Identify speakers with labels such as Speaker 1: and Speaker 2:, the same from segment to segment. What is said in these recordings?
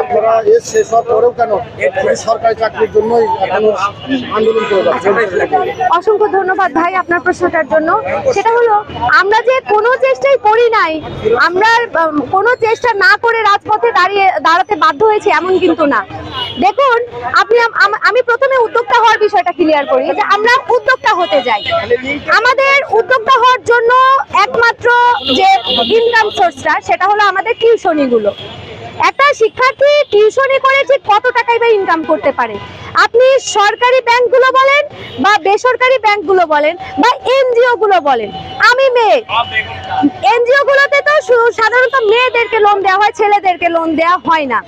Speaker 1: আপনারা এর শেষ হওয়ার পরেও কেন সরকারি চাকরির জন্যই এখনো আন্দোলন করে যাচ্ছেন?
Speaker 2: অসংখ্য ধন্যবাদ ভাই আপনার প্রশ্নটার জন্য। সেটা হলো, আমরা যে কোনো চেষ্টাই করি নাই, আমরা কোনো চেষ্টা না করে রাজপথে দাঁড়াতে বাধ্য হয়েছি এমন কিন্তু না। দেখুন, আমি প্রথমে উদ্যোক্তা হওয়ার বিষয়টা ক্লিয়ার করি যে আমরা উদ্যোক্তা হতে যাই। আমাদের উদ্যোক্তা হওয়ার জন্য একমাত্র যে ইনকাম সোর্সটা সেটা হলো আমাদের টিউশনিগুলো। একটা শিক্ষার্থী টিউশনি করে ঠিক কত টাকাই বা ইনকাম করতে পারে? আপনি সরকারি ব্যাংকগুলো বলেন বা বেসরকারি ব্যাংকগুলো বলেন বা এনজিও গুলো বলেন, আমি মেয়ে, এনজিও গুলোতে তো সাধারণত মেয়েদেরকে লোন দেওয়া হয়, ছেলেদেরকে লোন দেওয়া হয় না।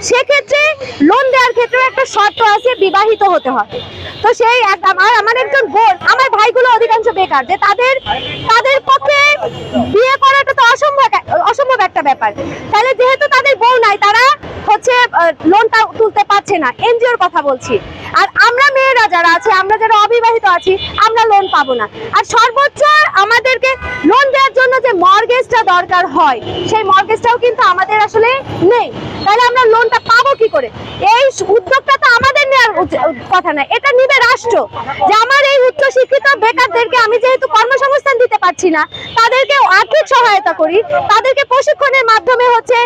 Speaker 2: সেক্ষেত্রে লোন দেওয়ার ক্ষেত্রে একটা শর্ত আছে, বিবাহিত হতে হবে। তো সেই আমার একজন বোন, আমার ভাইগুলো অধিকাংশ বেকার, যে তাদের পক্ষে বিয়ে করাটা তো অসম্ভব একটা ব্যাপার। তাহলে যেহেতু তাদের বউ নাই, তারা হচ্ছে লোনটা তুলতে পারছে না। এনজিওর কথা বলছি। আর আমরা মেয়েরা যারা আছে, আমরা যারা অবিবাহিত আছি, আমরা লোন পাবো না। আর সর্বোচ্চ আমাদেরকে লোন দেওয়ার জন্য যে মর্গেজটা দরকার হয়, সেই মর্গেজটাও কিন্তু আমাদের আসলে নেই। তাহলে আমরা লোনটা পাবো কি করে? এই উদ্যোগটা তো আমাদের নেওয়ার কথা না, এটা নিবে রাষ্ট্র। যে আমার এই উচ্চশিক্ষিত বেকারদেরকে আমি যেহেতু কর্মসংস্থান দিতে পারছি না, তাদেরকে আর্থিক সহায়তা করি, তাদেরকে প্রশিক্ষণের মাধ্যমে হচ্ছে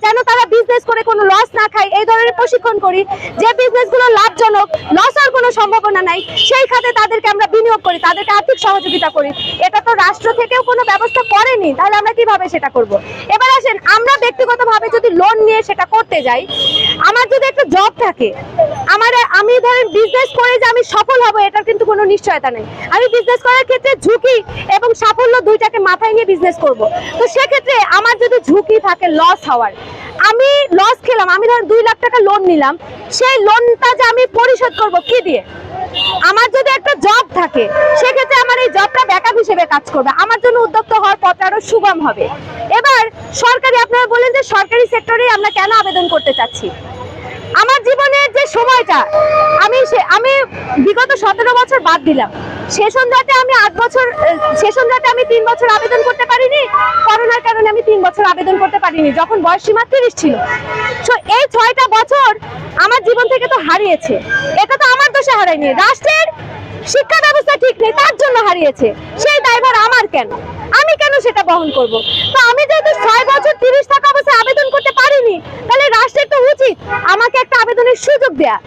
Speaker 2: যেন তারা বিজনেস করে কোনো লস না খায়, এই ধরনের প্রশিক্ষণ করি। যে বিজনেসগুলো লাভজনক, লস হওয়ার কোনো সম্ভাবনা নাই, সেই খাতে তাদেরকে আমরা বিনিয়োগ করি, তাদেরকে আর্থিক সহযোগিতা করি। এটা তো রাষ্ট্র থেকেও কোনো ব্যবস্থা করেনি, তাহলে আমরা কিভাবে সেটা করব? এবার আসেন, আমরা ব্যক্তিগতভাবে যদি লোন নিয়ে সেটা করতে যাই, আমার যদি একটা জব থাকে, আমি ধরেন বিজনেস করে যে আমি সফল হব, এটার কিন্তু কোনো নিশ্চয়তা নেই। আমি বিজনেস করার ক্ষেত্রে ঝুঁকি এবং সাফল্য দুইটাকে মাথায় নিয়ে বিজনেস করব। তো সেক্ষেত্রে আমার যদি ঝুঁকি থাকে লস হওয়ার, আমি লস খেলাম, আমি ধরেন 2 লাখ টাকা লোন নিলাম, সেই লোনটা যে আমি পরিশোধ করব কি দিয়ে? আমার যদি একটা জব থাকে, সেক্ষেত্রে আমার এই জবটা ব্যাকআপ হিসেবে কাজ করবে, আমার জন্য উদ্যোক্তা হওয়ার পথটা আরো সুগম হবে। এবার সরকারি, আপনারা বলেন যে সরকারি সেক্টরে আমরা কেন আবেদন করতে চাচ্ছি। আমার জীবনের যে সময়টা, আমি বিগত 17 বছর বাদ দিলাম। সেশনজাতে আমি 8 বছর, সেশনজাতে আমি 3 বছর আবেদন করতে পারিনি, করোনার কারণে আমি 3 বছর আবেদন করতে পারিনি, যখন বয়স সীমা 30 ছিল। তো এই 6টা বছর আমার জীবন থেকে তো হারিয়েছে। এটা তো আমার দোষে হারায়নি, রাষ্ট্রের শিক্ষা ব্যবস্থা ঠিক নেই তার জন্য হারিয়েছে। সেই দায়ভার আমার কেন? আমি কেন সেটা বহন করব? তো আমি যেহেতু 6 বছর 30 টাকা অবস্থায় আবেদন করতে পারিনি, তাহলে রাষ্ট্রের তো উচিত আমাকে একটা আবেদনের সুযোগ দেয়া।